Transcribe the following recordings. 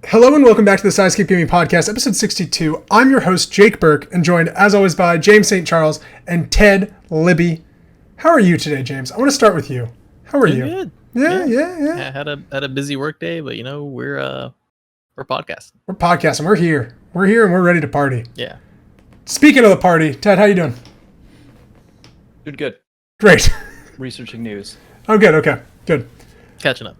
Hello and welcome back to the Sidescape Gaming Podcast, episode 62. I'm your host, Jake Burke, and joined, as always, by James St. Charles and Ted Libby. How are you today, James? I want to start with you. How are you? Good. Yeah. I had a busy work day, but we're podcasting. We're podcasting. We're here. We're here and we're ready to party. Yeah. Speaking of the party, Ted, how you doing? Doing good. Great. Researching news. Oh, good. Okay. Good. Catching up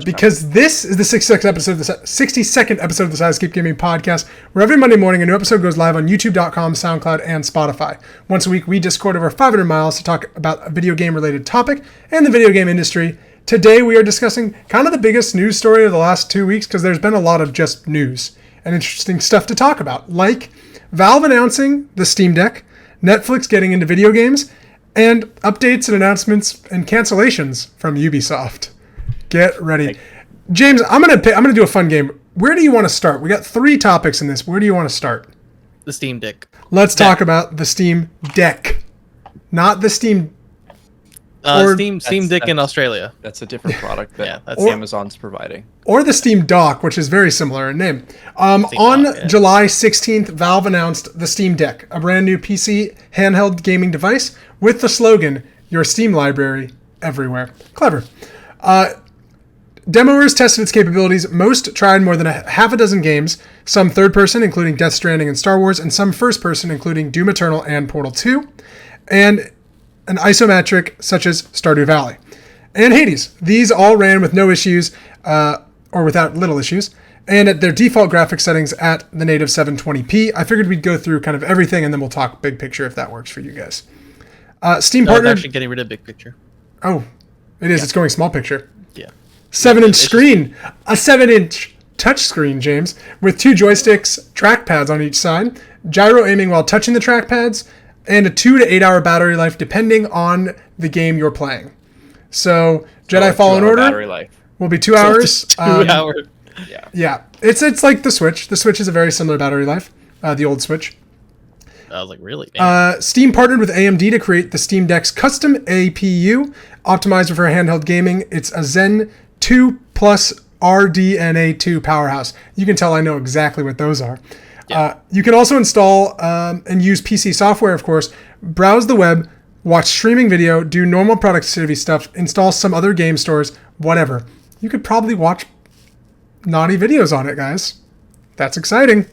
Because this is the 62nd episode of the 62nd episode of the Sidescape Gaming Podcast, where every Monday morning a new episode goes live on YouTube.com, SoundCloud, and Spotify. Once a week, we Discord over 500 miles to talk about a video game related topic and the video game industry. Today, we are discussing kind of the biggest news story of the last 2 weeks because there's been a lot of just news and interesting stuff to talk about, like Valve announcing the Steam Deck, Netflix getting into video games, and updates and announcements and cancellations from Ubisoft. Get ready. James, I'm gonna do a fun game. Where do you want to start? We got 3 topics in this. Where do you want to start? The Steam Deck. Let's talk about the Steam Deck. Not the Steam... Steam Deck in Australia. That's a different product that that's Amazon's providing. Or the Steam Dock, which is very similar in name. July 16th, Valve announced the Steam Deck, a brand new PC handheld gaming device with the slogan, "Your Steam library everywhere." Clever. Demoers tested its capabilities. Most tried more than half a dozen games, some third-person, including Death Stranding and Star Wars, and some first-person, including Doom Eternal and Portal 2, and an isometric such as Stardew Valley, and Hades. These all ran with no issues, or without little issues, and at their default graphics settings at the native 720p. I figured we'd go through kind of everything, and then we'll talk big picture if that works for you guys. Steam partnered... actually getting rid of big picture. Oh, it is. Yeah. It's going small picture. Yeah. 7-inch screen. A 7-inch touchscreen, James, with 2 joysticks, trackpads on each side, gyro aiming while touching the trackpads, and a 2 to 8 hour battery life depending on the game you're playing. So Jedi Fallen Order battery life will be 2 hours. 2 hours. Yeah. It's like the Switch. The Switch is a very similar battery life. The old Switch. I was like, really? Steam partnered with AMD to create the Steam Deck's custom APU, optimized for handheld gaming. It's a Zen 2 plus RDNA 2 powerhouse. You can tell I know exactly what those are. Yeah. You can also install and use PC software, of course, browse the web, watch streaming video, do normal productivity stuff, install some other game stores, whatever. You could probably watch naughty videos on it, guys. That's exciting.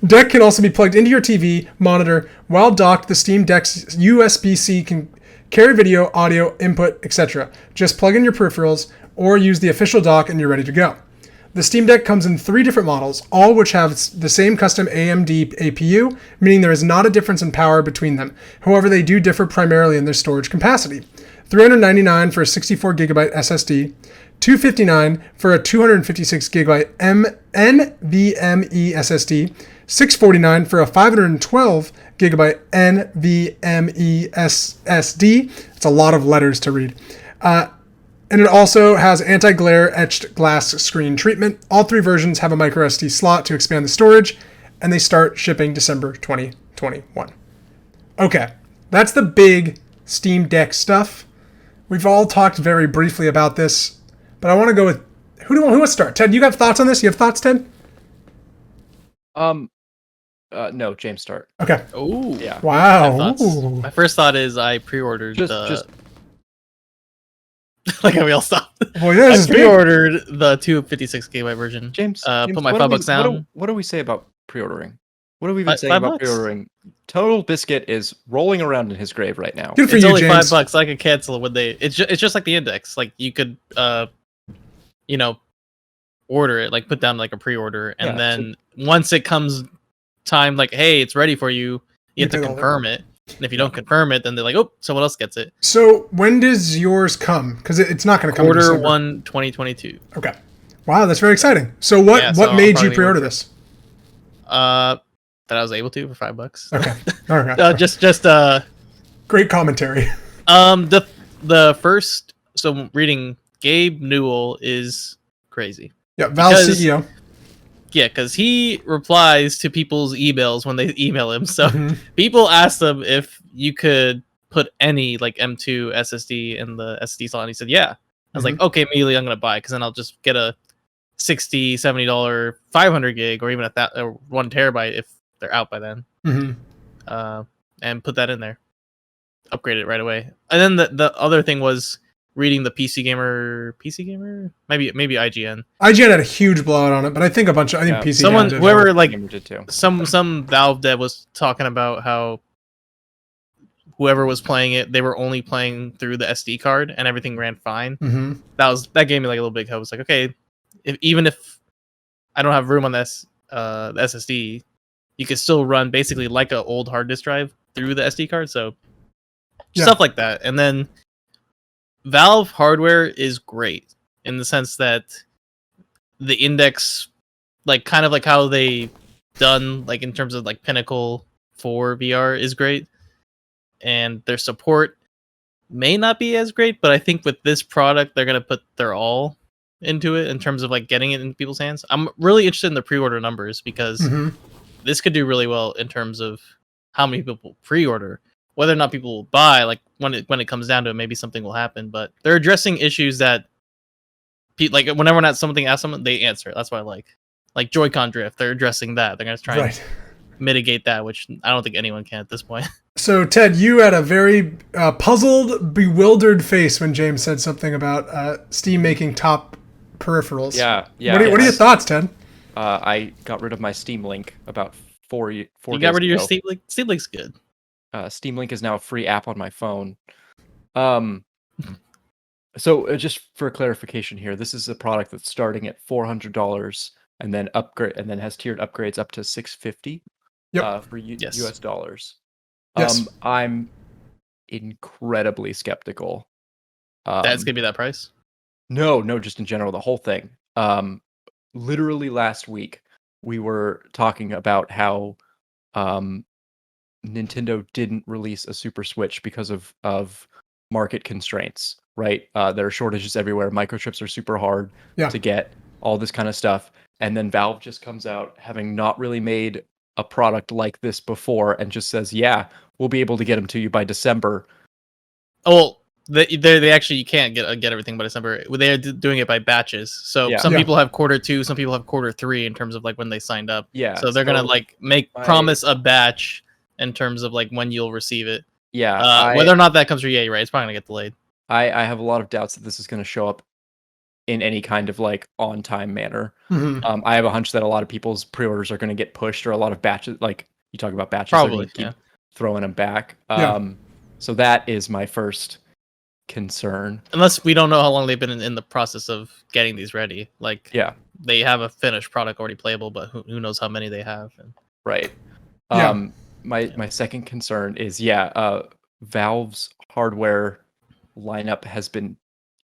Deck can also be plugged into your TV monitor. While docked, the Steam Deck's USB-C can carry video, audio, input, etc. Just plug in your peripherals or use the official dock and you're ready to go. The Steam Deck comes in 3 different models, all which have the same custom AMD APU, meaning there is not a difference in power between them. However, they do differ primarily in their storage capacity. $399 for a 64GB SSD, $259 for a 256GB NVMe SSD, $649 for a 512GB NVMe SSD. It's a lot of letters to read. And it also has anti-glare etched glass screen treatment. All 3 versions have a microSD slot to expand the storage, and they start shipping December 2021. Okay, that's the big Steam Deck stuff. We've all talked very briefly about this, but I want to go with who wants to start? Ted, you got thoughts on this? You have thoughts, Ted? No, James, start. Okay. Oh, yeah. Wow. My first thought is I pre-ordered like how we all stopped. Well, yeah, I pre-ordered the 256GB version. James, put my $5 down. What do we say about pre-ordering? What do we even say about pre-ordering? Total Biscuit is rolling around in his grave right now. Good for it's you, only James. $5. I could cancel it when they. It's just like the Index. Like you could, order it, like put down like a pre-order, and then once it comes time, like, hey, it's ready for you. You have to confirm it. And if you don't confirm it, then they're like, oh, someone else gets it. So when does yours come? Because it's not going to come in Quarter December. 1, 2022. Okay. Wow, that's very exciting. So what made you pre-order this? That I was able to for $5. Okay. All right. Just great commentary. The first, so reading Gabe Newell is crazy. Yeah, Valve's CEO. Yeah, because he replies to people's emails when they email him. So people asked him if you could put any like M2 SSD in the SSD slot, and he said, yeah. I was like, okay, immediately I'm going to buy, because then I'll just get a $60, $70, 500 gig, or even or 1 terabyte if they're out by then. And put that in there, upgrade it right away. And then the other thing was reading the PC Gamer, maybe IGN. IGN had a huge blowout on it, but I think PC someone, did. whoever, like did too. some Valve dev was talking about how whoever was playing it, they were only playing through the SD card and everything ran fine. That gave me like a little big hope. It's like, okay, even if I don't have room on this the SSD, you can still run basically like an old hard disk drive through the SD card. So stuff like that. And then Valve hardware is great in the sense that the index, like kind of like how they done like in terms of like Pinnacle for VR is great, and their support may not be as great, but I think with this product they're gonna put their all into it in terms of like getting it in people's hands. I'm really interested in the pre-order numbers because this could do really well in terms of how many people pre-order. Whether or not people will buy, like when it comes down to it, maybe something will happen. But they're addressing issues that, like whenever not something asks someone, they answer. That's what I like Joy-Con drift. They're addressing that. They're gonna try and mitigate that, which I don't think anyone can at this point. So Ted, you had a very puzzled, bewildered face when James said something about Steam making top peripherals. Yeah. What are your thoughts, Ted? I got rid of my Steam Link about 4 days ago. You got rid of your Steam Link? Steam Link's good. Steam Link is now a free app on my phone. So just for clarification here, this is a product that's starting at $400 and then has tiered upgrades up to $650 for US dollars. Yes. I'm incredibly skeptical. That's gonna be that price? No, just in general, the whole thing. Literally last week, we were talking about how Nintendo didn't release a Super Switch because of market constraints, right? There are shortages everywhere. Microchips are super hard to get, all this kind of stuff. And then Valve just comes out, having not really made a product like this before, and just says, yeah, we'll be able to get them to you by December. Oh, they actually, you can't get everything by December. They're doing it by batches. So some people have Q2, some people have Q3 in terms of like when they signed up. Yeah. So they're gonna like promise a batch in terms of like when you'll receive it. Yeah. Whether or not that comes through, you're right. It's probably gonna get delayed. I have a lot of doubts that this is going to show up in any kind of like on time manner. I have a hunch that a lot of people's pre-orders are going to get pushed, or a lot of batches, like you talk about batches, probably keep throwing them back. So that is my first concern. Unless we don't know how long they've been in the process of getting these ready. Like, they have a finished product already playable, but who knows how many they have. Right. My second concern is Valve's hardware lineup has been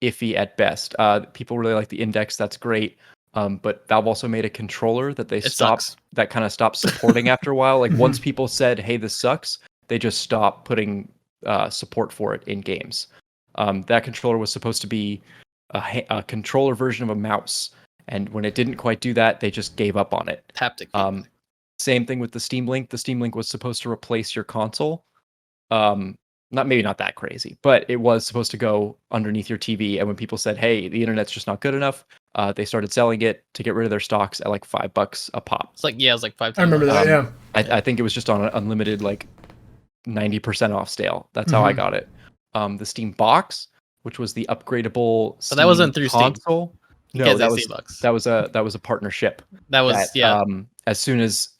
iffy at best. People really like the Index, that's great. But Valve also made a controller that that kind of stopped supporting after a while. Like once people said, hey, this sucks, they just stopped putting support for it in games. That controller was supposed to be a controller version of a mouse, and when it didn't quite do that, they just gave up on it. Haptic. Same thing with the Steam Link. The Steam Link was supposed to replace your console. Maybe not that crazy, but it was supposed to go underneath your TV. And when people said, hey, the internet's just not good enough, they started selling it to get rid of their stocks at like $5 a pop. It's like, it was like $5. I remember that, I think it was just on an unlimited, like 90% off sale. That's how I got it. The Steam Box, which was the upgradable Steam but that wasn't through console. Steam. No, that was a partnership. That was as soon as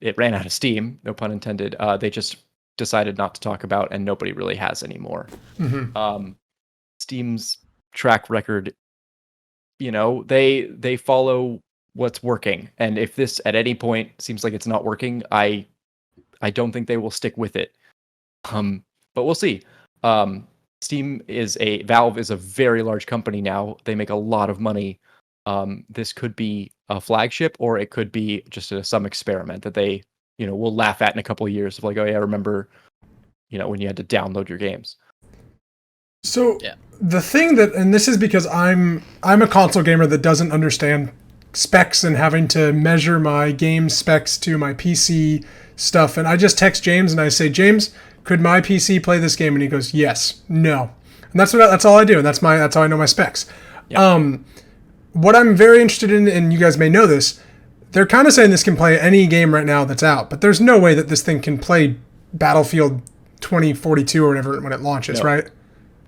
it ran out of steam, no pun intended, they just decided not to talk about, and nobody really has anymore. Steam's track record, they follow what's working, and if this at any point seems like it's not working, I don't think they will stick with it. But we'll see. Valve is a very large company now. They make a lot of money. This could be a flagship, or it could be just some experiment that they, will laugh at in a couple of years of like, oh yeah, I remember, when you had to download your games. So the thing and this is because I'm a console gamer that doesn't understand specs and having to measure my game specs to my PC stuff. And I just text James and I say, James, could my PC play this game? And he goes, yes, no. And that's all I do. And that's how I know my specs. what I'm very interested in, and you guys may know this, they're kind of saying this can play any game right now that's out, but there's no way that this thing can play Battlefield 2042 or whatever when it launches, right?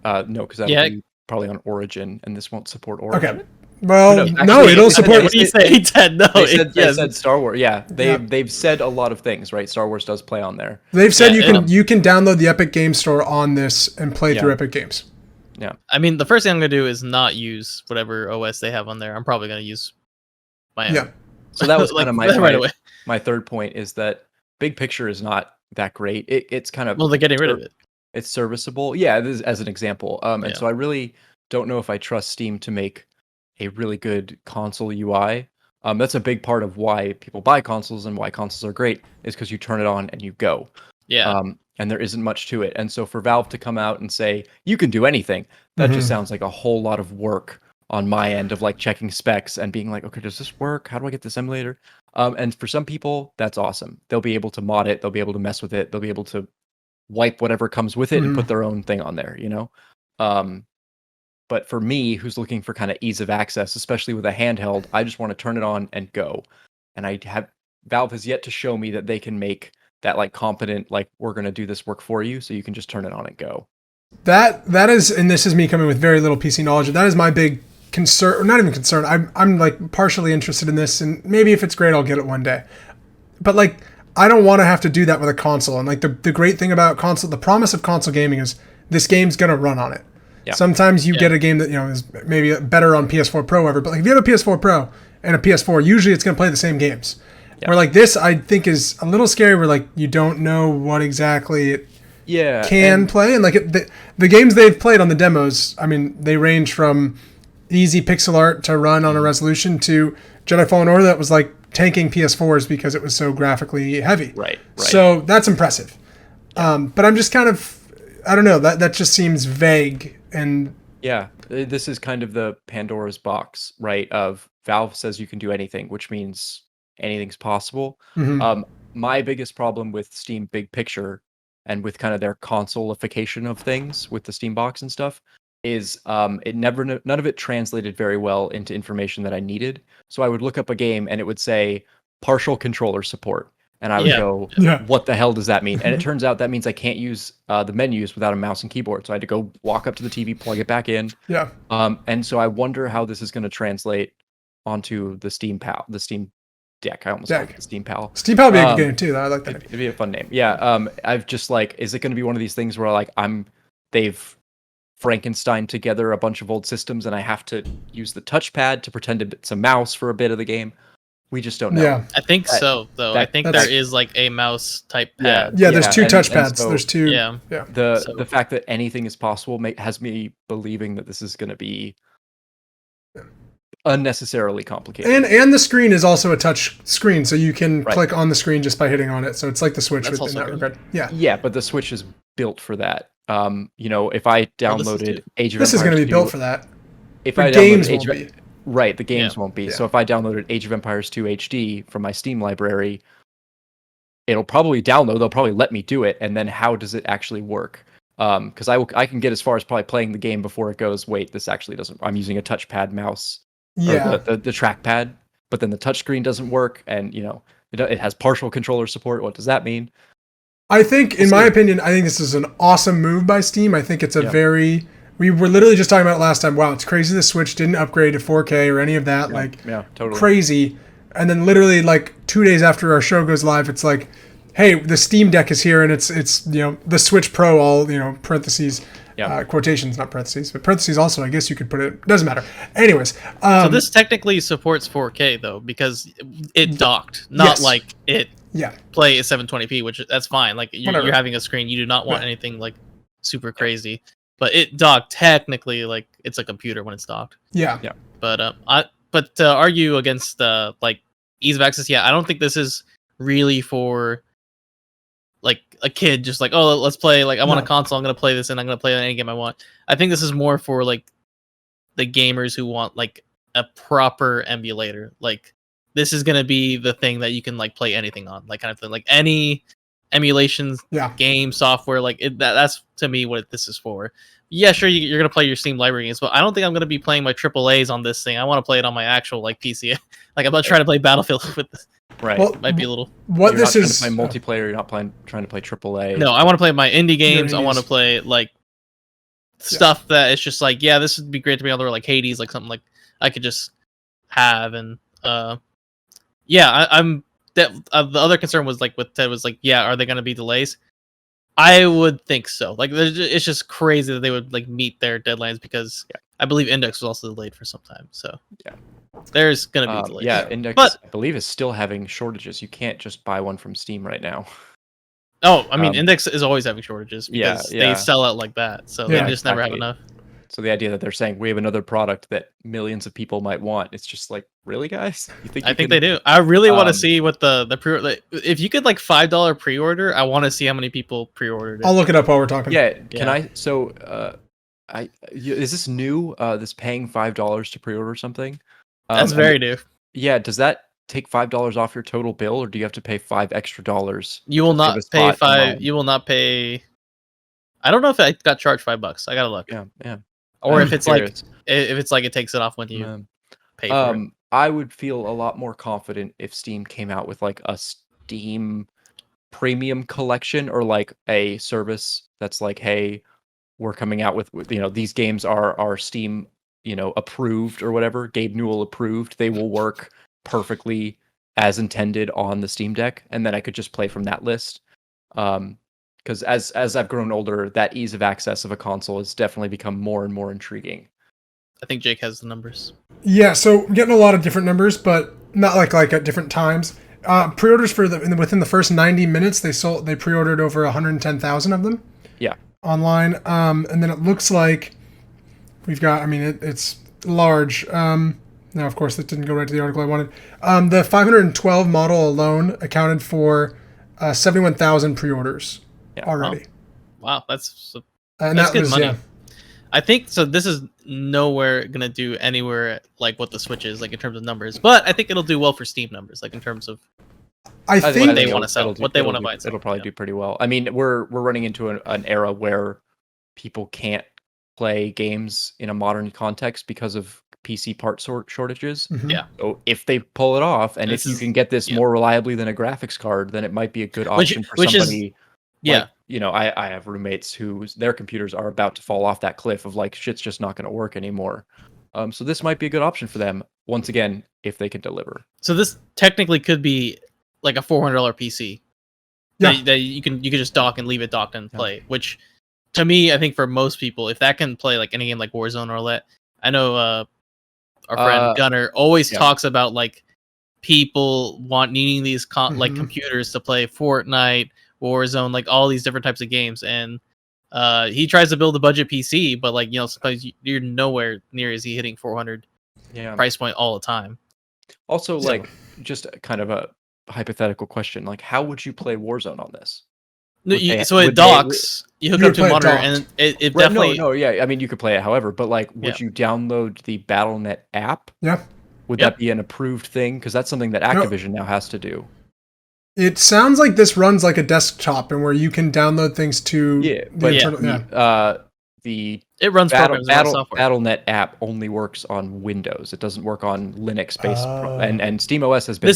No, because that'll be probably on Origin, and this won't support Origin. Okay. Well, no, it'll support. What do you say, Ted? No, they said Star Wars. Yeah, they've said a lot of things, right? Star Wars does play on there. They've said you can download the Epic Game Store on this and play through Epic Games. Yeah. I mean, the first thing I'm gonna do is not use whatever OS they have on there. I'm probably gonna use my own. Yeah. So that was kind of my third point is that big picture is not that great. It's kind of they're getting rid of it. It's serviceable. Yeah, this is, as an example. And so I really don't know if I trust Steam to make a really good console UI. That's a big part of why people buy consoles and why consoles are great is because you turn it on and you go. Yeah. And there isn't much to it. And so for Valve to come out and say, you can do anything, that just sounds like a whole lot of work on my end of like checking specs and being like, okay, does this work? How do I get this emulator? And for some people, that's awesome. They'll be able to mod it. They'll be able to mess with it. They'll be able to wipe whatever comes with it and put their own thing on there, you know? But for me, who's looking for kind of ease of access, especially with a handheld, I just want to turn it on and go. And Valve has yet to show me that they can make that like competent, like we're going to do this work for you, so you can just turn it on and go. That is, and this is me coming with very little PC knowledge. That is my big concern, or not even concern. I'm like partially interested in this, and maybe if it's great, I'll get it one day. But like, I don't want to have to do that with a console. And like the great thing about console, the promise of console gaming is this game's gonna run on it. Yeah. Sometimes you get a game that is maybe better on PS4 Pro, whatever. But like if you have a PS4 Pro and a PS4, usually it's gonna play the same games. Yeah. Where like this, I think is a little scary. Where like you don't know what exactly it can play, and like the games they've played on the demos, I mean, they range from easy pixel art to run on a resolution to Jedi Fallen Order that was like tanking PS4s because it was so graphically heavy. Right. So that's impressive. But I'm just kind of, I don't know, that just seems vague. And yeah, this is kind of the Pandora's box, right? Of Valve says you can do anything, which means anything's possible. My biggest problem with Steam big picture and with kind of their console-ification of things with the Steam box and stuff is none of it translated very well into information that I needed. So I would look up a game and it would say partial controller support. And I would go, what the hell does that mean? And it turns out that means I can't use the menus without a mouse and keyboard. So I had to go walk up to the TV, plug it back in. Yeah. And so I wonder how this is going to translate onto the Steam Deck. I almost called it the Steam Pal. Steam Pal would be a good game too, though. I like that. It'd be a fun name. Yeah. I've just like, is it going to be one of these things where like they've Frankenstein together a bunch of old systems and I have to use the touchpad to pretend it's a mouse for a bit of the game? We just don't know. Yeah. I think so, though. I think there is like a mouse type pad. Yeah, there's two touchpads. So there's two. Yeah. The fact that anything is possible has me believing that this is going to be unnecessarily complicated. And the screen is also a touch screen, so you can click on the screen just by hitting on it. So it's like the Switch in that regard. Yeah. Yeah, but the Switch is built for that. If I downloaded Age of Empires, this is going to be built for that. If I games won't be. Right, the games won't be. Yeah. So if I downloaded Age of Empires 2 HD from my Steam library, it'll probably download. They'll probably let me do it. And then how does it actually work? Because I can get as far as probably playing the game before it goes, wait, this actually doesn't. I'm using a touchpad mouse. Yeah. The trackpad, but then the touchscreen doesn't work, and it has partial controller support. What does that mean? I think, in my opinion, I think this is an awesome move by Steam. I think it's a very. We were literally just talking about it last time. Wow, it's crazy the Switch didn't upgrade to 4K or any of that. Totally crazy. And then literally like 2 days after our show goes live, it's like, hey, the Steam Deck is here, and it's the Switch Pro, all parentheses, quotations, not parentheses, but parentheses also. I guess you could put it. Doesn't matter. Anyways, so this technically supports 4K though, because it docked, not like it play a 720p, which that's fine. Like you're having a screen, you do not want anything like super crazy. But it docked technically like it's a computer when it's docked. Yeah. But to argue against like ease of access, I don't think this is really for like a kid just like, oh, let's play, like I want a console, I'm gonna play this and I'm gonna play any game I want. I think this is more for like the gamers who want like a proper emulator. Like this is gonna be the thing that you can like play anything on, like kind of thing. Like any emulations, game software. Like that's to me what this is for. Yeah, sure, you're gonna play your Steam library games, but I don't think I'm gonna be playing my AAAs on this thing. I want to play it on my actual like PC. Like I'm not trying to play Battlefield with this. Right. Well, might be a little. What you're this not is trying to play multiplayer. You're not trying to play AAA. No, I want to play my indie games. I want to play like stuff that it's just like, yeah, this would be great to be able to like Hades, like something like I could just have. And I'm that. The other concern was like with Ted was like, yeah, are they going to be delays? I would think so. Like, it's just crazy that they would like meet their deadlines because I believe Index was also delayed for some time. So there's gonna be delays. Yeah, Index I believe is still having shortages. You can't just buy one from Steam right now. Oh, I mean, Index is always having shortages because they sell out like that, so they just never have enough. So the idea that they're saying we have another product that millions of people might want, it's just like, really, guys? I think they do. I really want to see what the pre. If you could like $5 pre-order, I want to see how many people pre-ordered it. I'll look it up while we're talking. Yeah, can I? So, is this new? This paying $5 to pre-order something? That's very new. Yeah, does that take $5 off your total bill, or do you have to pay $5 extra? You will not pay $5. You will not pay. I don't know if I got charged $5. I gotta look. Yeah. Or if it's like it takes it off when you pay for it. I would feel a lot more confident if Steam came out with like a Steam premium collection or like a service that's like, hey, we're coming out with these games are Steam approved or whatever, Gabe Newell approved. They will work perfectly as intended on the Steam Deck, and then I could just play from that list. Because as I've grown older, that ease of access of a console has definitely become more and more intriguing. I think Jake has the numbers. Yeah, so we're getting a lot of different numbers, but not like at different times. Pre-orders for within the first 90 minutes, they pre-ordered over 110,000 of them. Yeah. Online, and then it looks like we've got. I mean, it's large. Now, of course, that didn't go right to the article I wanted. The 512 model alone accounted for 71,000 pre-orders already. Wow, that's good money. Yeah. I think so. This is nowhere gonna do anywhere like what the Switch is like in terms of numbers, but I think it'll do well for Steam numbers, like in terms of I think what they want to sell, what they want to buy. It'll probably do pretty well. I mean, we're running into an era where people can't play games in a modern context because of PC part shortages. Mm-hmm. Yeah. So if they pull it off, and if you can get this more reliably than a graphics card, then it might be a good option for somebody. I have roommates their computers are about to fall off that cliff of like shit's just not going to work anymore. So this might be a good option for them once again if they can deliver. So this technically could be like a $400 PC. Yeah. That you can just dock and leave it docked and play. Which to me, I think for most people, if that can play like any game like Warzone or Roulette, I know our friend Gunnar always talks about like people needing these like computers to play Fortnite, Warzone, like all these different types of games, and he tries to build a budget PC, but like sometimes you're nowhere near is he hitting 400 price point all the time. Also, like just kind of a hypothetical question, like how would you play Warzone on this? It docks. You hook up to a monitor, and it definitely. No, yeah. I mean, you could play it however, but like, would you download the BattleNet app? Yeah. Would that be an approved thing? Because that's something that Activision now has to do. It sounds like this runs like a desktop, and where you can download things to it runs BattleNet app only works on Windows. It doesn't work on Linux-based, and SteamOS has been.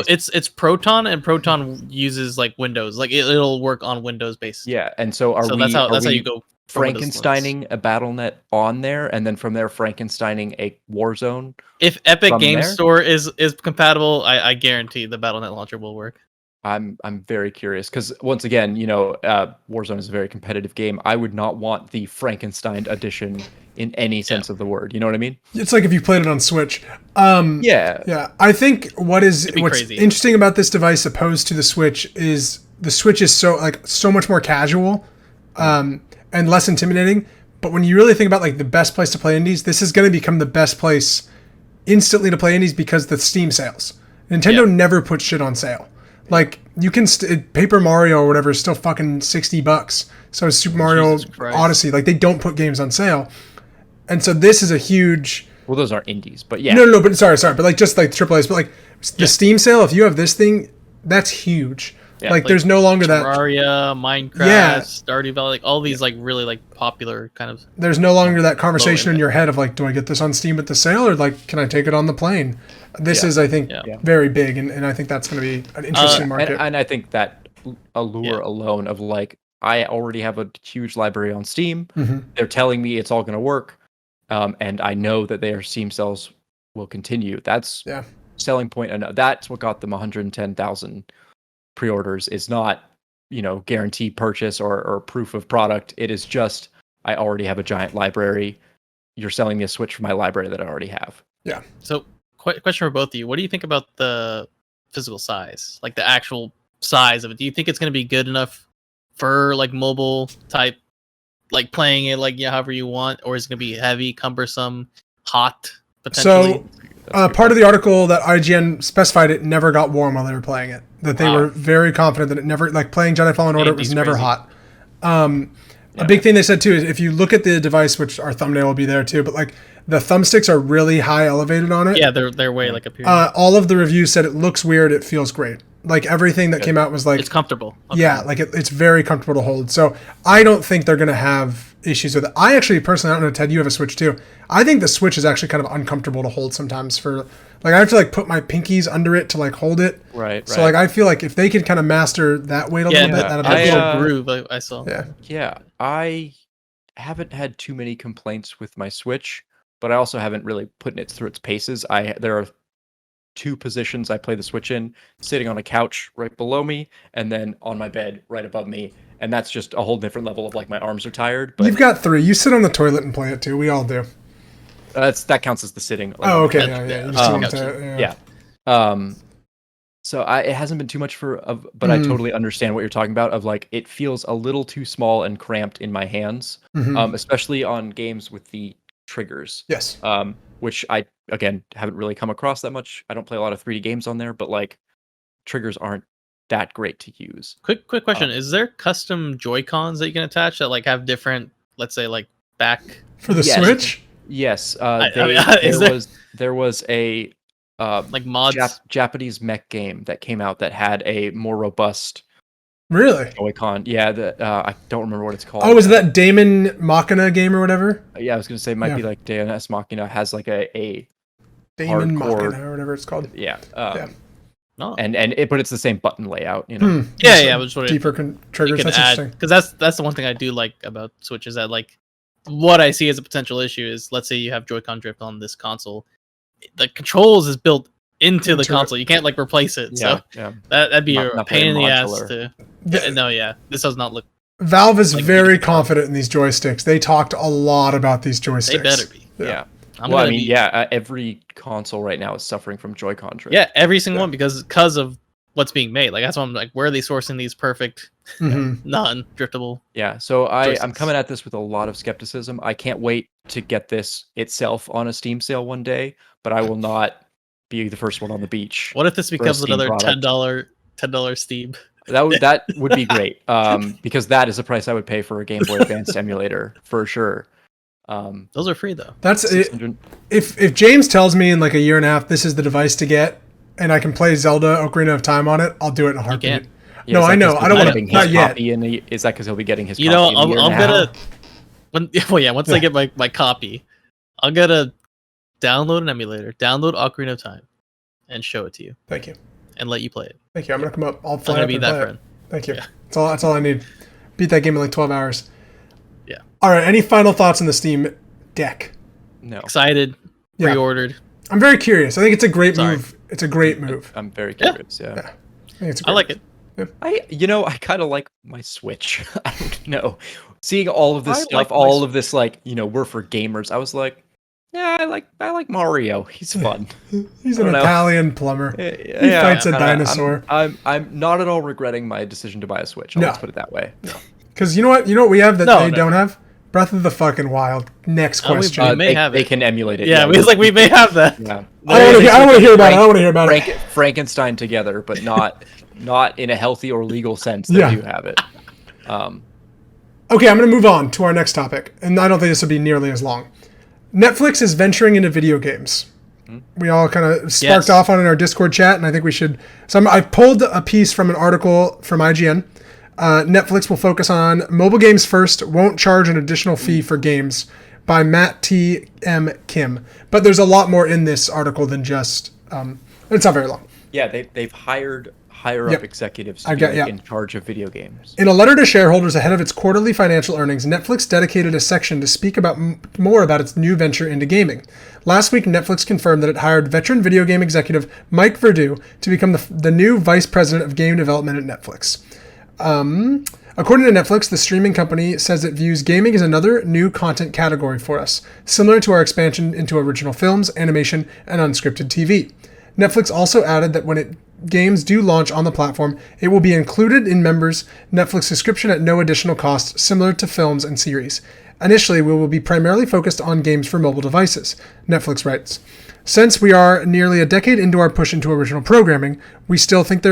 It's Proton, and Proton uses like Windows. Like it'll work on Windows based. Yeah, and so that's how you go. Frankensteining a BattleNet on there, and then from there Frankensteining a Warzone. If Epic Games Store is compatible, I guarantee the BattleNet launcher will work. I'm very curious because once again, Warzone is a very competitive game. I would not want the Frankenstein edition in any sense of the word. You know what I mean? It's like if you played it on Switch. Yeah. I think what's interesting about this device opposed to the Switch is the Switch is so much more casual, and less intimidating. But when you really think about like the best place to play indies, this is going to become the best place instantly to play indies because the Steam sales. Nintendo never puts shit on sale. Like you can Paper Mario or whatever is still fucking $60. So is Super Mario Odyssey. Like they don't put games on sale, and so this is a huge. Well, those aren't indies, but yeah. No, but sorry, but like just like AAA's, but like the Steam sale. If you have this thing, that's huge. Yeah, like there's no longer that. Terraria, Minecraft, Yeah. Stardew Valley, like all these like really like popular kind of. There's no longer that conversation in impact. your head of like, do I get this on Steam at the sale or like, can I take it on the plane? This is, I think, very big, and I think that's going to be an interesting market. And I think that allure alone of like, I already have a huge library on Steam. They're telling me it's all going to work, and I know that their Steam sales will continue. That's selling point, and that's what got them 110,000 pre-orders. Is not guaranteed purchase or proof of product. It is just I already have a giant library. You're selling me a Switch for my library that I already have. Yeah. So, question for both of you: what do you think about the physical size, like the actual size of it? Do you think it's going to be good enough for like mobile type, like playing it like however you want, or is it going to be heavy, cumbersome, hot potentially? So part of the article that IGN specified it never got warm while they were playing it. That they were very confident that it never, like playing Jedi Fallen Order, it was never hot. A big thing they said too is if you look at the device, which our thumbnail will be there too, but like the thumbsticks are really high elevated on it. Yeah, they're way like up here. All of the reviews said it looks weird, it feels great. Like everything that came out was like it's comfortable. Okay. Yeah, like it's very comfortable to hold. So I don't think they're gonna have issues with it. I actually personally, I don't know, Ted, you have a Switch too. I think the Switch is actually kind of uncomfortable to hold sometimes. For like I have to like put my pinkies under it to like hold it. Right. So like I feel like if they could kind of master that weight a little bit, that'd be a cool. little groove I saw. Yeah. I haven't had too many complaints with my Switch, but I also haven't really put it through its paces. There are 2 positions I play the Switch in: sitting on a couch right below me, and then on my bed right above me. And that's just a whole different level of like my arms are tired. But you've got 3. You sit on the toilet and play it too. We all do. that counts as the sitting. Like, oh, okay. Yeah. You sit on the toilet, So it hasn't been too much but I totally understand what you're talking about. Of like, it feels a little too small and cramped in my hands, especially on games with the triggers. Yes. Which I again haven't really come across that much. I don't play a lot of 3D games on there, but like triggers aren't that great to use. Quick question: is there custom Joy-Cons that you can attach that like have different, let's say like back for the Switch? Yes. There was a like mods Japanese mech game that came out that had a more robust really Joy-Con. Yeah, I don't remember what it's called. Oh, was it that Damon Machina game or whatever? Yeah, I was gonna say it might be like Deus Machina has like a Damon Machina or whatever it's called. Yeah. No. But it's the same button layout, Yeah, which deeper triggers. That's interesting. Because that's the one thing I do like about Switch is that like what I see as a potential issue is, let's say you have Joy-Con drift on this console, the controls is built into the console. You can't like replace it. That'd be a pain in the ass to. This does not look. Valve is like very confident in these joysticks. They talked a lot about these joysticks. They better be. Yeah. Every console right now is suffering from Joy-Con drift. Yeah, every single one because of what's being made. Like that's why I'm like, where are they sourcing these perfect, non-driftable? Yeah, so I'm coming at this with a lot of skepticism. I can't wait to get this itself on a Steam sale one day, but I will not be the first one on the beach. What if this becomes another $10 Steam? That would be great. Because that is the price I would pay for a Game Boy Advance emulator for sure. Those are free though. That's it. If James tells me in like a year and a half this is the device to get, and I can play Zelda Ocarina of Time on it, I'll do it in a heartbeat. Yeah, no, I know. I don't want to. Not yet. Is that because he'll be getting his? I'm gonna. Once I get my copy, I'm gonna download an emulator, download Ocarina of Time, and show it to you. Thank you. And let you play it. Thank you. I'm gonna come up. I'm gonna be that friend. Thank you. Yeah. That's all I need. Beat that game in like 12 hours. Yeah. All right. Any final thoughts on the Steam Deck? No. Excited. Pre-ordered. I'm very curious. I think it's a great move. It's a great move. I'm very curious. Yeah. I think it's a great like move. it. Yeah. I kind of like my Switch. I don't know. Seeing all of this stuff, all of this, like, we're for gamers. I was like, yeah, I like Mario. He's fun. He's an Italian plumber. He fights a dinosaur. I'm not at all regretting my decision to buy a Switch. Let's put it that way. Because you know what we have that they don't have? Breath of the fucking Wild. Next question. We may have it. They can emulate it. Yeah, we may have that. Yeah. I don't want to hear about it. Frankenstein together, but not in a healthy or legal sense. They do have it. Okay, I'm going to move on to our next topic, and I don't think this will be nearly as long. Netflix is venturing into video games. we all kind of sparked off on in our Discord chat, and I think we should. So I've pulled a piece from an article from IGN. Netflix will focus on mobile games first, won't charge an additional fee for games, by Matt T. M. Kim. But there's a lot more in this article than just. It's not very long. Yeah, they've hired higher up executives to be in charge of video games. In a letter to shareholders ahead of its quarterly financial earnings, Netflix dedicated a section to speak about more about its new venture into gaming. Last week, Netflix confirmed that it hired veteran video game executive Mike Verdu to become the new vice president of game development at Netflix. According to Netflix, the streaming company says it views gaming as another new content category for us, similar to our expansion into original films, animation, and unscripted TV. Netflix also added that when games do launch on the platform, it will be included in members' Netflix subscription at no additional cost, similar to films and series. Initially, we will be primarily focused on games for mobile devices, Netflix writes. Since we are nearly a decade into our push into original programming, we still think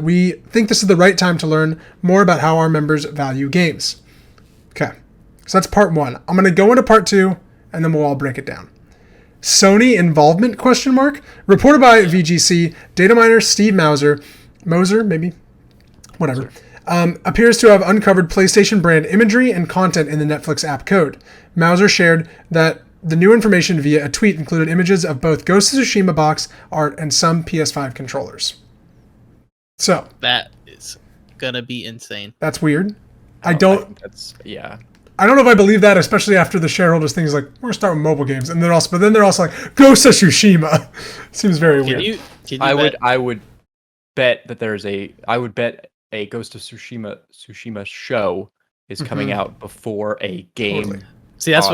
we think this is the right time to learn more about how our members value games. Okay, so that's part one. I'm going to go into part two, and then we'll all break it down. Sony involvement? Reported by VGC, data miner Steve Moser, maybe, whatever, appears to have uncovered PlayStation brand imagery and content in the Netflix app code. Moser shared that the new information via a tweet included images of both Ghost of Tsushima box art and some PS5 controllers. So that is gonna be insane. That's weird. I don't know if I believe that, especially after the shareholders thing is like, we're gonna start with mobile games, and they're also like, Ghost of Tsushima. Seems very weird. I would bet that I would bet a Ghost of Tsushima show is coming out before a game. Totally. See, that's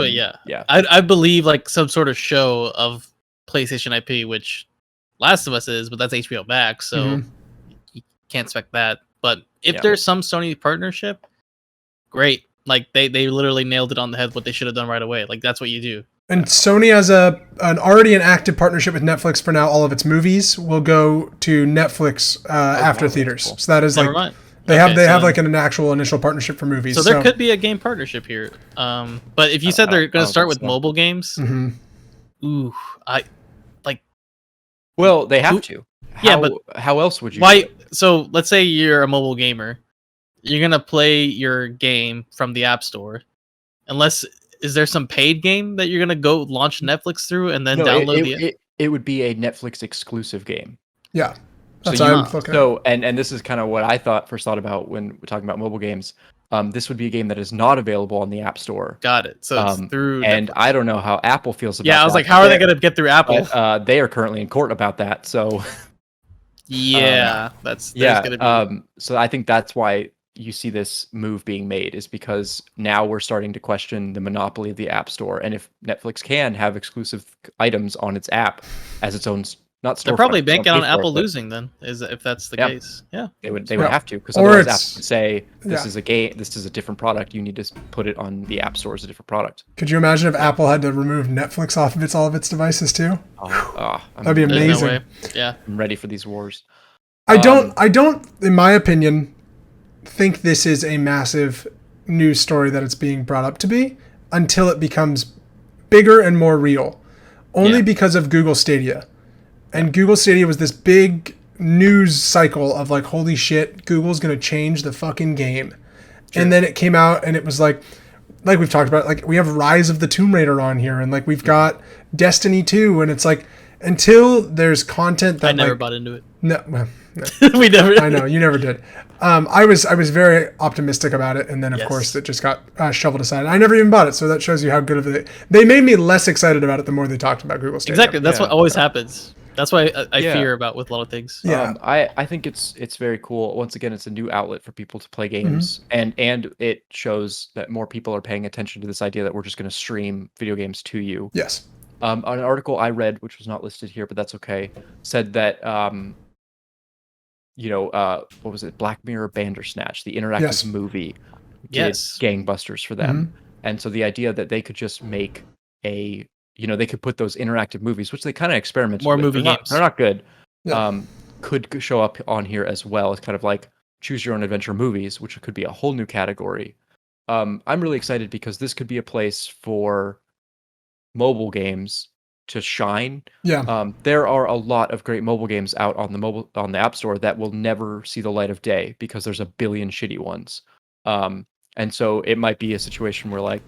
I believe like some sort of show of PlayStation IP, which Last of Us is, but that's HBO Max, so you can't expect that. But if there's some Sony partnership, great. Like they literally nailed it on the head what they should have done right away. Like that's what you do. And Sony has already an active partnership with Netflix for now. All of its movies will go to Netflix after theaters. Cool. So that is they have like an actual initial partnership for movies. So there could be a game partnership here. But if you said they're going to start with mobile games, well, they have to. But how else would you? Why? So let's say you're a mobile gamer, you're gonna play your game from the App Store, is there some paid game that you're gonna go launch Netflix through and then download it would be a Netflix exclusive game. Yeah. That's and this is kind of what I first thought about when we're talking about mobile games. This would be a game that is not available on the App Store. Got it. So it's through and Netflix. I don't know how Apple feels about that. Yeah, I was like, how are they going to get through Apple? But, they are currently in court about that. So gonna be... so I think that's why you see this move being made, is because now we're starting to question the monopoly of the App Store, and if Netflix can have exclusive items on its app as its own. They're probably banking on Apple losing then, if that's the case. Yeah, they would have to, because otherwise Apple would say this is a game, this is a different product. You need to put it on the App Store as a different product. Could you imagine if Apple had to remove Netflix off of all of its devices too? That'd be amazing. No way. Yeah, I'm ready for these wars. I don't, in my opinion, think this is a massive news story that it's being brought up to be until it becomes bigger and more real, only because of Google Stadia. And Google Stadia was this big news cycle of like, holy shit, Google's going to change the fucking game. True. And then it came out and it was like we've talked about, like we have Rise of the Tomb Raider on here, and like we've got Destiny 2, and it's like, until there's content that I never bought into it. No. We never. I know, you never did. I was very optimistic about it, and then of course it just got shoveled aside. I never even bought it, so that shows you how good of it. They made me less excited about it the more they talked about Google Stadia. Exactly, that's what always happens. That's why I fear about with a lot of things. Yeah, I think it's very cool. Once again, it's a new outlet for people to play games, and it shows that more people are paying attention to this idea that we're just going to stream video games to you. Yes. An article I read, which was not listed here, but that's okay, said that what was it? Black Mirror Bandersnatch, the interactive movie, did gangbusters for them, and so the idea that they could just make they could put those interactive movies, which they kind of experimented with. Movie games. They're not good. Yeah. Could show up on here as well. It's kind of like choose your own adventure movies, which could be a whole new category. I'm really excited because this could be a place for mobile games to shine. Yeah. There are a lot of great mobile games out on the App Store that will never see the light of day because there's a billion shitty ones. And so it might be a situation where, like,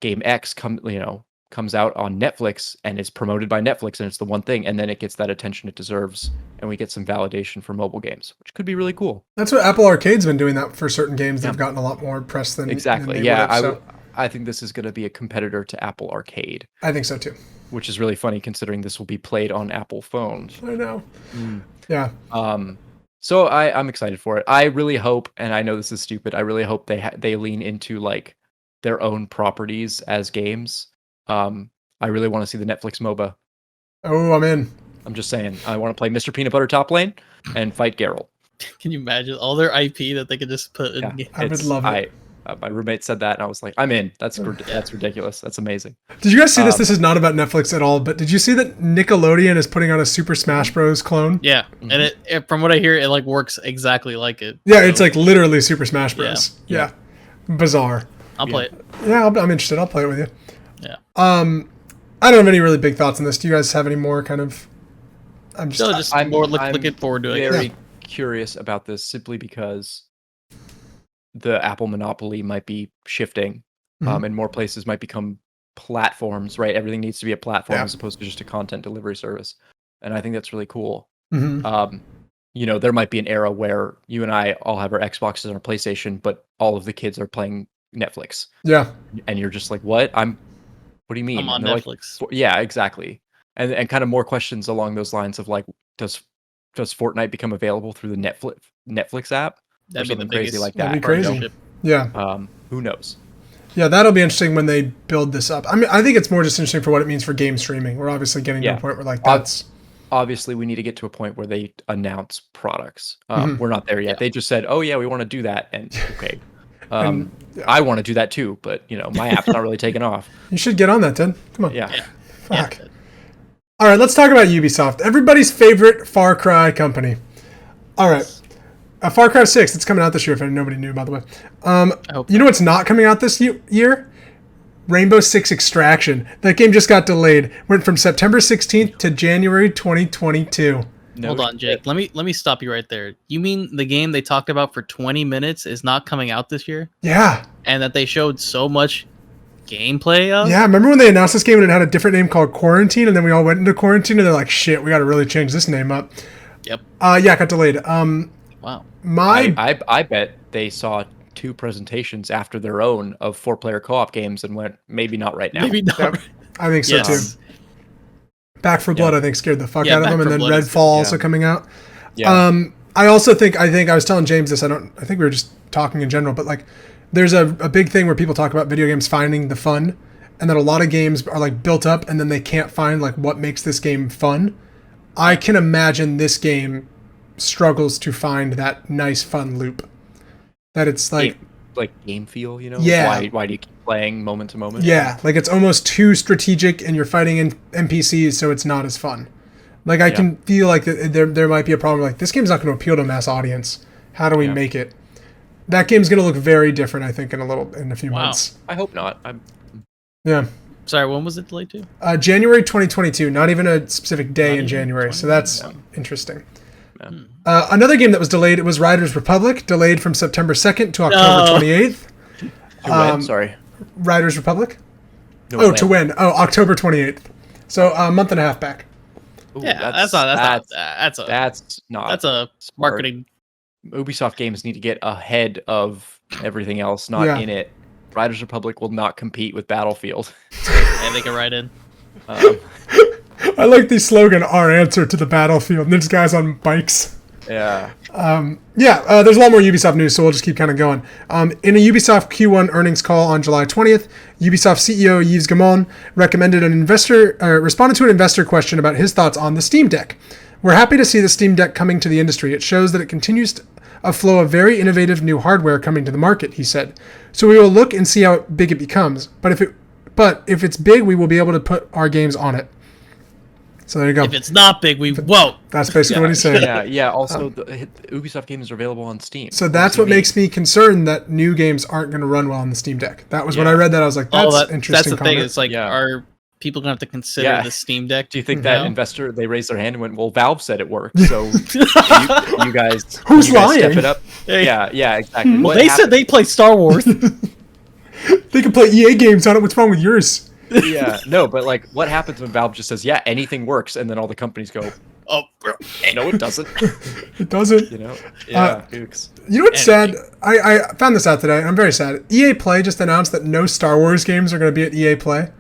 game X comes out on Netflix and is promoted by Netflix, and it's the one thing, and then it gets that attention it deserves, and we get some validation for mobile games, which could be really cool. That's what Apple Arcade's been doing that for certain games. They've gotten a lot more press than exactly. Than they would have, so. I think this is going to be a competitor to Apple Arcade. I think so too. Which is really funny considering this will be played on Apple phones. I know. Yeah. So I'm excited for it. I really hope, and I know this is stupid, I really hope they lean into like their own properties as games. I really want to see the Netflix MOBA. Oh, I'm in. I'm just saying. I want to play Mr. Peanut Butter top lane and fight Geralt. Can you imagine all their IP that they could just put in? Yeah, I would love it. My roommate said that, and I was like, I'm in. That's ridiculous. That's amazing. Did you guys see this? This is not about Netflix at all, but did you see that Nickelodeon is putting out a Super Smash Bros. Clone? Yeah, and it from what I hear, it like works exactly like it. Yeah, so. It's like literally Super Smash Bros. Yeah. Bizarre. I'll play it. Yeah, I'm interested. I'll play it with you. Yeah. I don't have any really big thoughts on this. Do you guys have any more kind of? I'm more looking forward to it. Very curious about this simply because the Apple monopoly might be shifting, and more places might become platforms. Right, everything needs to be a platform as opposed to just a content delivery service, and I think that's really cool. There might be an era where you and I all have our Xboxes and our PlayStation, but all of the kids are playing Netflix. Yeah, and you're just like, what? What do you mean? I'm on Netflix. Like, yeah, exactly. And kind of more questions along those lines of like, does Fortnite become available through the Netflix app? That'd or something crazy like that. That'd be crazy. Yeah. Who knows? Yeah, that'll be interesting when they build this up. I mean, I think it's more just interesting for what it means for game streaming. We're obviously getting to a point where like that's. Obviously, we need to get to a point where they announce products. We're not there yet. They just said, "Oh yeah, we want to do that," and okay. I want to do that too, but my app's not really taking off. You should get on that, then. Come on. Yeah. Fuck. All right, let's talk about Ubisoft. Everybody's favorite Far Cry company. All right. Far Cry 6, it's coming out this year, if nobody knew, by the way. You know what's not coming out this year? Rainbow Six Extraction. That game just got delayed. Went from September 16th to January 2022. Hold on, Jake. Let me stop you right there. You mean the game they talked about for 20 minutes is not coming out this year? Yeah. And that they showed so much gameplay of? Yeah, remember when they announced this game and it had a different name called Quarantine, and then we all went into quarantine and they're like, shit, we got to really change this name up. Yep. Yeah, it got delayed. Wow. I bet they saw 2 presentations after their own of 4-player co-op games and went, maybe not right now. Maybe not. Yep. I think so too. Back 4 Blood, I think, scared the fuck out of them, and then Redfall also coming out. Yeah. I also think I was telling James this. I think we were just talking in general, but like, there's a big thing where people talk about video games finding the fun, and that a lot of games are like built up, and then they can't find like what makes this game fun. I can imagine this game struggles to find that nice fun loop. That it's like game feel, Yeah. Why do you keep playing moment to moment? Yeah, like it's almost too strategic, and you're fighting in NPCs, so it's not as fun. Like I can feel like there might be a problem. Like this game's not going to appeal to a mass audience. How do we make it? That game's going to look very different, I think, in a few months. I hope not. Yeah. Sorry, when was it delayed to? January 2022. Not even a specific day in January. So that's interesting. Yeah. Another game that was delayed, it was Riders Republic, delayed from September 2nd to October 28th. To when? Sorry. Riders Republic? No, to when? Oh, October 28th. So a month and a half back. Ooh, yeah, that's a marketing. Ubisoft games need to get ahead of everything else, not in it. Riders Republic will not compete with Battlefield. And they can ride in. I like the slogan, our answer to the battlefield. And there's guys on bikes. Yeah. There's a lot more Ubisoft news, so we'll just keep kind of going. In a Ubisoft Q1 earnings call on July 20th, Ubisoft CEO Yves Guillemot responded to an investor question about his thoughts on the Steam Deck. We're happy to see the Steam Deck coming to the industry. It shows that it continues a flow of very innovative new hardware coming to the market, he said. So we will look and see how big it becomes. But if it's big, we will be able to put our games on it. So there you go. If it's not big, we won't. That's basically what he's saying. Yeah. Also, the Ubisoft games are available on Steam. So that's what makes me concerned that new games aren't going to run well on the Steam Deck. That was when I read that, I was like, that's interesting. That's the thing. comment. It's like, people gonna have to consider the Steam Deck. Do you think now? that investor, they raised their hand and went, well, Valve said it worked, so you guys, Who's you guys lying? step it up? Hey. Yeah, exactly. Well, What they said happened- they play Star Wars. They can play EA games on it. What's wrong with yours? Yeah, no, but like, what happens when Valve just says, yeah, anything works, and then all the companies go, Oh, bro. no, it doesn't. It doesn't. You know? Yeah, oops. You know what's sad? I found this out today, and I'm very sad. EA Play just announced that no Star Wars games are going to be at EA Play.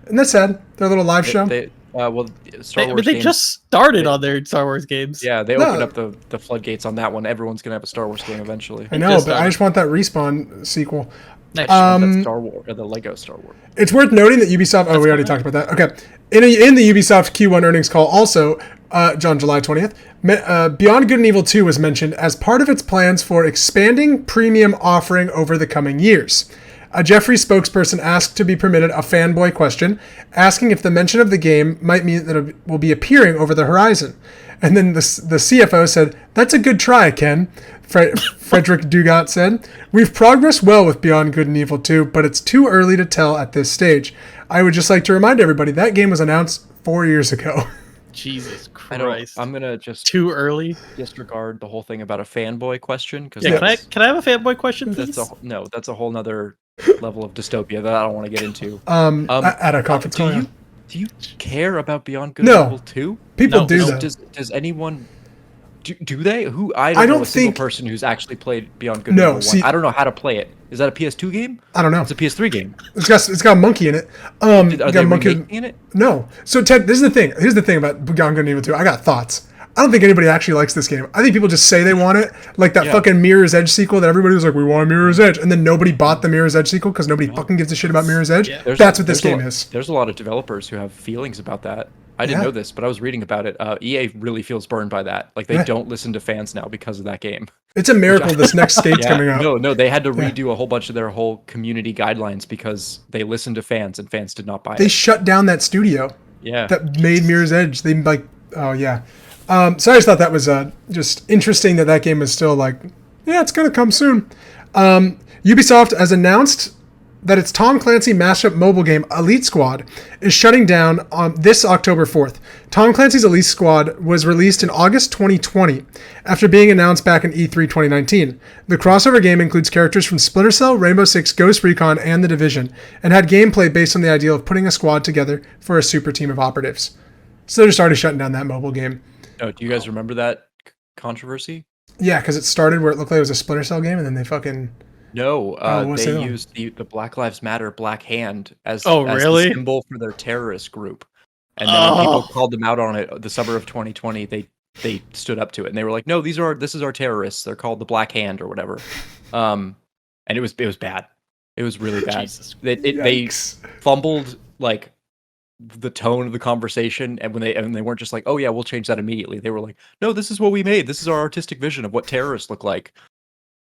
Isn't that sad? Their little live show? Well, Star Wars But they games, just started on their Star Wars games. yeah, they opened up the floodgates on that one. Everyone's going to have a Star Wars game eventually. I know, but I just want that Respawn sequel. Nice. That Star Wars, or the Lego Star Wars. It's worth noting that Ubisoft... we already talked about that. Okay. In the Ubisoft Q1 earnings call also, on July 20th, Beyond Good and Evil 2 was mentioned as part of its plans for expanding premium offering over the coming years. A Jeffrey spokesperson asked to be permitted a fanboy question, asking if the mention of the game might mean that it will be appearing over the horizon. And then the CFO said, "That's a good try, Ken." Frederick Dugat said, "We've progressed well with Beyond Good and Evil 2, but it's too early to tell at this stage. I would just like to remind everybody that game was announced 4 years ago." Jesus Christ. I'm going to just Too early. disregard the whole thing about a fanboy question. Cause Yeah, can I have a fanboy question, please? that's a whole nother level of dystopia that I don't want to get into. At a conference call. Do you care about Beyond Good and Evil 2? People do though. Does anyone... Do they? I don't know a single person who's actually played Beyond Good and Evil 1. I don't know how to play it. Is that a PS2 game? I don't know. It's a PS3 game. It's got a monkey in it. Are they remaking it? No. So Ted, this is the thing. Here's the thing about Beyond Good and Evil 2. I got thoughts. I don't think anybody actually likes this game. I think people just say they want it, like that fucking Mirror's Edge sequel that everybody was like, we want Mirror's Edge, and then nobody bought the Mirror's Edge sequel because nobody fucking gives a shit about Mirror's Edge. Yeah. That's what this game is. There's a lot of developers who have feelings about that. I didn't know this, but I was reading about it. EA really feels burned by that. Like, they don't listen to fans now because of that game. It's a miracle this next skate's coming out. No, they had to redo a whole bunch of their whole community guidelines because they listened to fans and fans did not buy it. They shut down that studio. Yeah. That made Mirror's Edge. They like, oh yeah. So I just thought that was just interesting that game is still like, yeah, it's gonna come soon. Ubisoft has announced that its Tom Clancy mashup mobile game Elite Squad is shutting down on this October 4th. Tom Clancy's Elite Squad was released in August 2020 after being announced back in E3 2019. The crossover game includes characters from Splinter Cell, Rainbow Six, Ghost Recon, and The Division, and had gameplay based on the idea of putting a squad together for a super team of operatives. So they're just already shutting down that mobile game. Oh, do you guys remember that controversy? Yeah, because it started where it looked like it was a Splinter Cell game, and then they fucking... No, they used the Black Lives Matter Black Hand as really? the symbol for their terrorist group. And then when people called them out on it the summer of 2020, they stood up to it and they were like, "No, this is our terrorists. They're called the Black Hand or whatever." And it was bad. It was really bad. They fumbled like the tone of the conversation, and when they weren't just like, "Oh yeah, we'll change that immediately." They were like, "No, this is what we made. This is our artistic vision of what terrorists look like."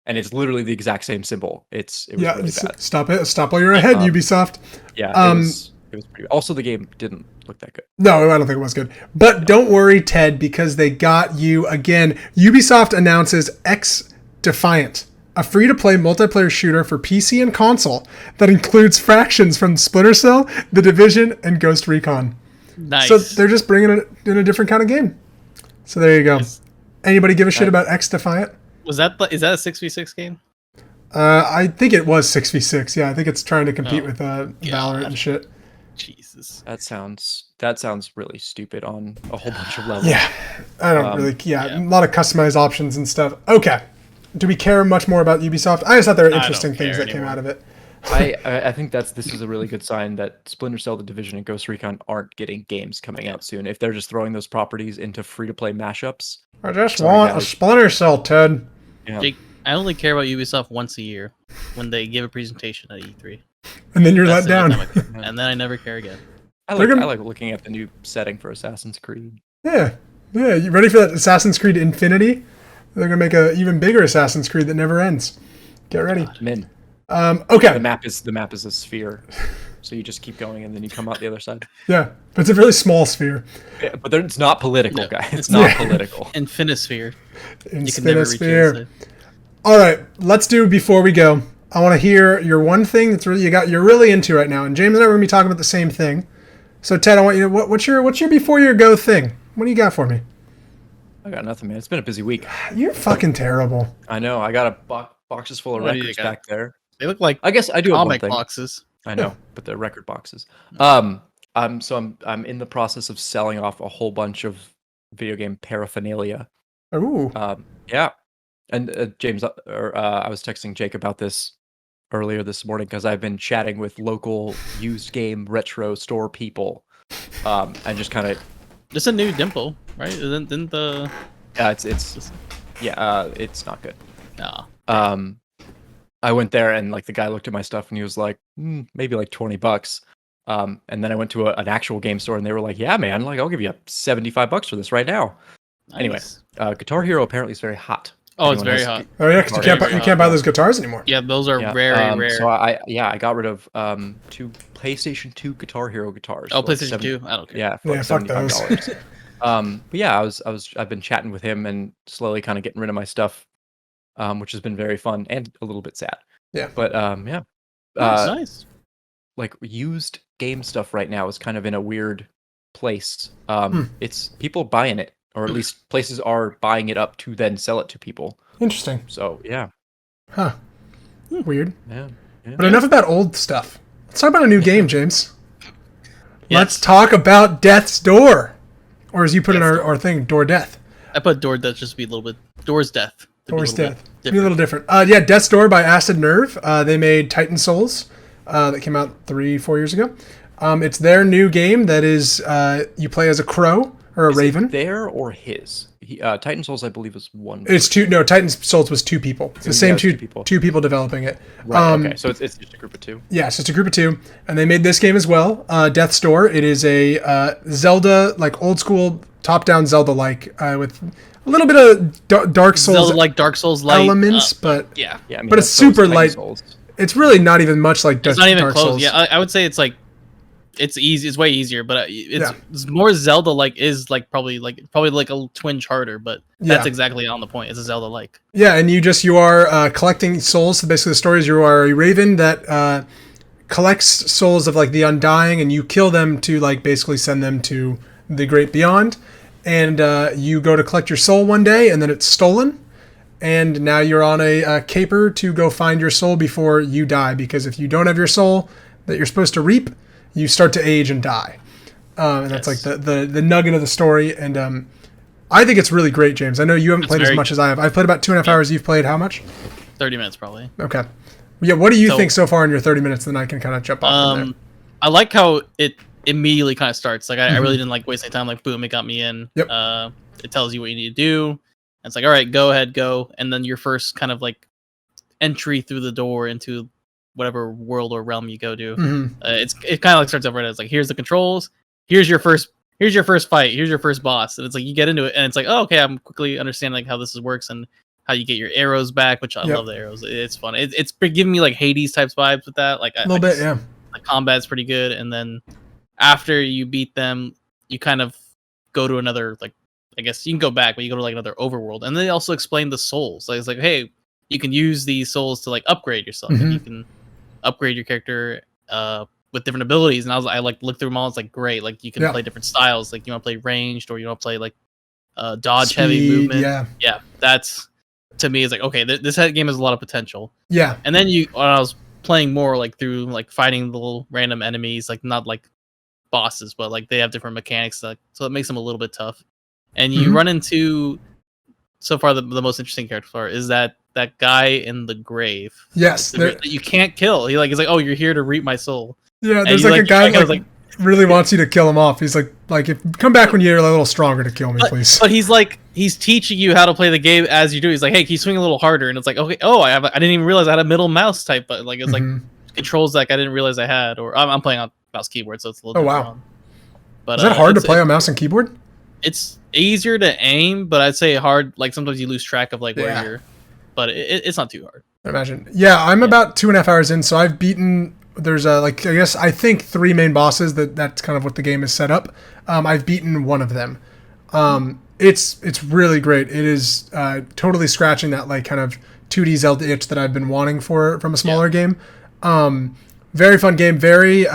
And it's literally the exact same symbol. It was really bad. Stop while you're ahead, Ubisoft. Yeah, it was pretty bad. Also, the game didn't look that good. No, I don't think it was good. But don't worry, Ted, because they got you again. Ubisoft announces X Defiant, a free-to-play multiplayer shooter for PC and console that includes factions from Splinter Cell, The Division, and Ghost Recon. Nice. So they're just bringing it in a different kind of game. So there you go. Nice. Anybody give a shit about X Defiant? Is that a 6v6 game? I think it was 6v6. Yeah, I think it's trying to compete with Valorant and shit. Jesus. That sounds really stupid on a whole bunch of levels. Yeah. I don't really a lot of customized options and stuff. Okay. Do we care much more about Ubisoft? I just thought there were interesting things that came out of it. I think this is a really good sign that Splinter Cell, The Division, and Ghost Recon aren't getting games coming out soon. If they're just throwing those properties into free-to-play mashups. I just want a Splinter Cell, Ted. Yeah. Jake, I only care about Ubisoft once a year when they give a presentation at E3. And then you're let down. And then I never care again. I like looking at the new setting for Assassin's Creed. Yeah. You ready for that Assassin's Creed Infinity? They're going to make an even bigger Assassin's Creed that never ends. Get ready. Okay. The map is a sphere. So you just keep going and then you come out the other side. Yeah, but it's a really small sphere. Yeah, but it's not political, guys. It's not political. Infinisphere. Infinisphere. All right, let's do before we go. I want to hear your one thing that's you're really into right now. And James and I are going to be talking about the same thing. So Ted, I want you to what's your before your go thing? What do you got for me? I got nothing, man. It's been a busy week. You're fucking terrible. I know. I got a boxes full of What do you records got? back there. They look like I guess I do have one comic thing. boxes. I know, but they're record boxes. I'm in the process of selling off a whole bunch of video game paraphernalia. Ooh. Yeah. And James, I was texting Jake about this earlier this morning because I've been chatting with local used game retro store people, and just kind of. Just a new dimple, right? Didn't the? Yeah, it's not good. No. I went there and like the guy looked at my stuff and he was like, maybe like $20. And then I went to an actual game store and they were like, yeah, man, like I'll give you $75 for this right now. Nice. Anyway, Guitar Hero apparently is very hot. Oh, it's very hot. Oh yeah, because you can't buy those guitars anymore. Yeah, those are very rare. So I got rid of 2 PlayStation 2 Guitar Hero guitars. Oh, PlayStation 2. I don't care. Yeah, for like fuck those. $75. But yeah, I've been chatting with him and slowly kind of getting rid of my stuff, which has been very fun and a little bit sad. Yeah. But yeah. Nice. Like used game stuff right now is kind of in a weird place. It's people buying it, or at least places are buying it up to then sell it to people. Interesting. So yeah. Huh. Weird. Yeah. But enough about old stuff. Let's talk about a new game, James. Yes. Let's talk about Death's Door. Or as you put in our thing, Door Death. I put Door Death just to be a little bit. Door's Death. Door's Death. Be a little different. Yeah, Death's Door by Acid Nerve. They made Titan Souls that came out 3-4 years ago. It's their new game that is you play as a crow or a raven. It their or his? Titan Souls, I believe, is one. It's two. No, Titan Souls was 2 people. It's the same two people developing it. Right. Okay. So it's just a group of 2. Yes, it's a group of 2, and they made this game as well. Death's Door. It is a Zelda, like old school top-down Zelda-like, with a little bit of Dark Souls, Zelda like Dark Souls light elements, but yeah. I mean, but it's super Titan light. Souls. It's really not even much like It's not even Dark close. Souls. Yeah, I would say it's like it's easy. It's way easier, but it's more Zelda like is like probably like a twin charter, but that's exactly on the point. It's a Zelda like. Yeah, and you are collecting souls. So basically, the story is you are a raven that collects souls of like the undying, and you kill them to like basically send them to the great beyond. And you go to collect your soul one day, and then it's stolen. And now you're on a caper to go find your soul before you die, because if you don't have your soul that you're supposed to reap, you start to age and die. And that's like the nugget of the story. And I think it's really great, James. I know you haven't played as much as I have. I've played about 2.5 hours. You've played how much? 30 minutes probably. Okay. Yeah, what do you think so far in your 30 minutes? Then I can kind of jump off from there. I like how it immediately kind of starts. Like I really didn't like waste any time. Like boom, it got me in. Yep. It tells you what you need to do. And it's like, all right, go ahead, go. And then your first kind of like entry through the door into whatever world or realm you go to. It kind of like starts over. It's like, here's the controls. Here's your first fight. Here's your first boss. And it's like you get into it, and it's like, oh, okay, I'm quickly understanding like how this works and how you get your arrows back, which I love the arrows. It's fun. It's giving me like Hades types vibes with that. Like a little bit, yeah. The combat's pretty good, and then after you beat them, you kind of go to another, like, I guess you can go back, but you go to like another overworld. And they also explain the souls. Like, it's like, hey, you can use these souls to like upgrade yourself. And you can upgrade your character with different abilities. And I like looked through them all. It's like, great. Like you can play different styles. Like you want to play ranged, or you want to play like dodge speed, heavy movement. Yeah. That's, to me, is like, okay, this game has a lot of potential. Yeah. And then when I was playing more like through like fighting the little random enemies, like not like bosses, but like they have different mechanics, like, so it makes them a little bit tough. And you run into, so far the most interesting character is that guy in the grave. Yes, that you can't kill. He's like, oh, you're here to reap my soul. Yeah, there's like a guy like really wants you to kill him off. He's like if come back when you're a little stronger to kill me, please. But he's teaching you how to play the game as you do. He's like, hey, can you swing a little harder? And it's like, okay, oh, I didn't even realize I had a middle mouse type, but like it's like controls like I didn't realize I had, or I'm playing on mouse keyboard, so it's a little. Oh wow. But is that hard to play on mouse and keyboard? It's easier to aim, but I'd say hard. Like sometimes you lose track of like where you're, but it's not too hard. I imagine. Yeah, I'm about 2.5 hours in, so I've beaten. There's I think 3 main bosses. That's kind of what the game is set up. I've beaten one of them. It's really great. It is totally scratching that like kind of 2D Zelda itch that I've been wanting from a smaller game. Very fun game. Very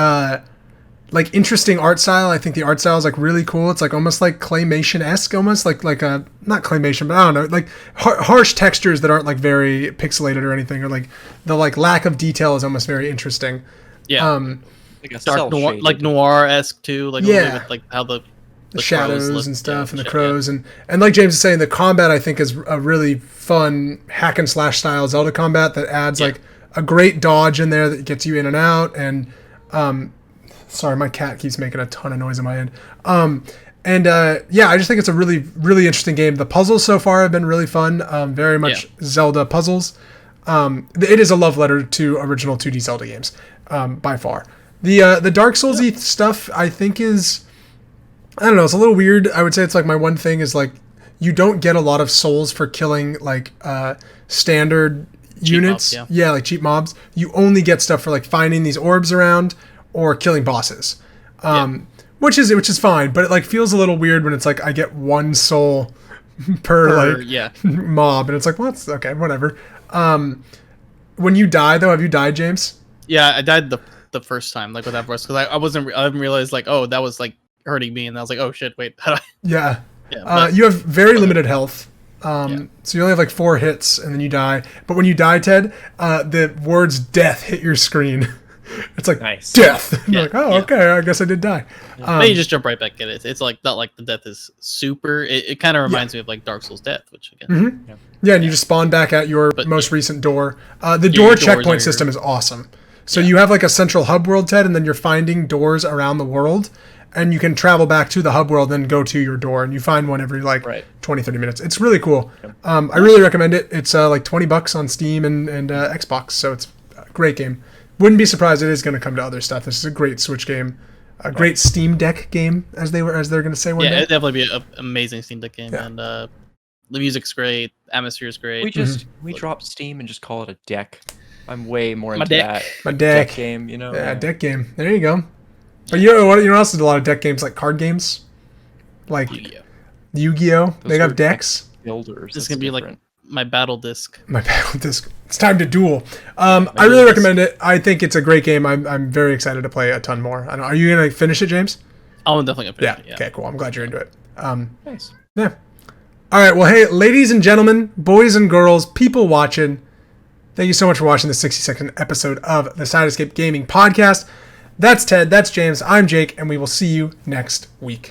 like interesting art style. I think the art style is like really cool. It's like almost like claymation-esque, almost like a not claymation, but I don't know, like harsh textures that aren't like very pixelated or anything, or like the like lack of detail is almost very interesting. Yeah. Like a Dark noir, cel-shaded. like noir-esque too, like a little bit with, like how the shadows look, and stuff, and the shit, crows, and like James is saying, the combat I think is a really fun hack and slash style Zelda combat that adds like a great dodge in there that gets you in and out. And sorry, my cat keeps making a ton of noise on my end. Yeah, I just think it's a really, really interesting game. The puzzles so far have been really fun. Very much Zelda puzzles. It is a love letter to original 2D Zelda games, by far. The Dark Souls-y stuff I think is, I don't know, it's a little weird. I would say it's like my one thing is like you don't get a lot of souls for killing like standard cheap units. mobs, yeah, like cheap mobs. You only get stuff for like finding these orbs around or killing bosses. Which is fine, but it like feels a little weird when it's like I get 1 soul per mob, and it's like, well, that's okay, whatever. When you die though, have you died, James? Yeah, I died the first time, like with that voice, because I didn't realize like, oh, that was like hurting me, and I was like, oh shit, wait, how do I? You have very limited health. So you only have like 4 hits, and then you die. But when you die, Ted, the words "death" hit your screen. It's like death. You're like, oh, okay, I guess I did die. Then you just jump right back in it. It's like not like the death is super. It kind of reminds me of like Dark Souls death, which again. And you just spawn back at your most recent door. The door checkpoint system is awesome. So you have like a central hub world, Ted, and then you're finding doors around the world, and you can travel back to the hub world and go to your door, and you find one every like 20, 30 minutes. It's really cool. I really recommend it. It's like $20 on Steam and Xbox, so it's a great game. Wouldn't be surprised it is going to come to other stuff. This is a great Switch game, a great Steam Deck game, as they're going to say one day. It'd definitely be an amazing Steam Deck game, and the music's great, atmosphere is great. We drop Steam and just call it a deck. I'm way more into deck. that. My deck game, you know. Yeah, deck game. There you go. But you know what else is a lot of deck games, like card games, like Yu-Gi-Oh. They have decks. Builders. This is gonna be like my battle disc. My battle disc. It's time to duel. I really recommend it. I think it's a great game. I'm very excited to play a ton more. Are you gonna finish it, James? I'm definitely gonna finish it. Yeah. Okay, cool. I'm glad you're into it. Nice. Yeah. All right. Well, hey, ladies and gentlemen, boys and girls, people watching, thank you so much for watching the 60-second episode of the Side Escape Gaming Podcast. That's Ted. That's James. I'm Jake, and we will see you next week.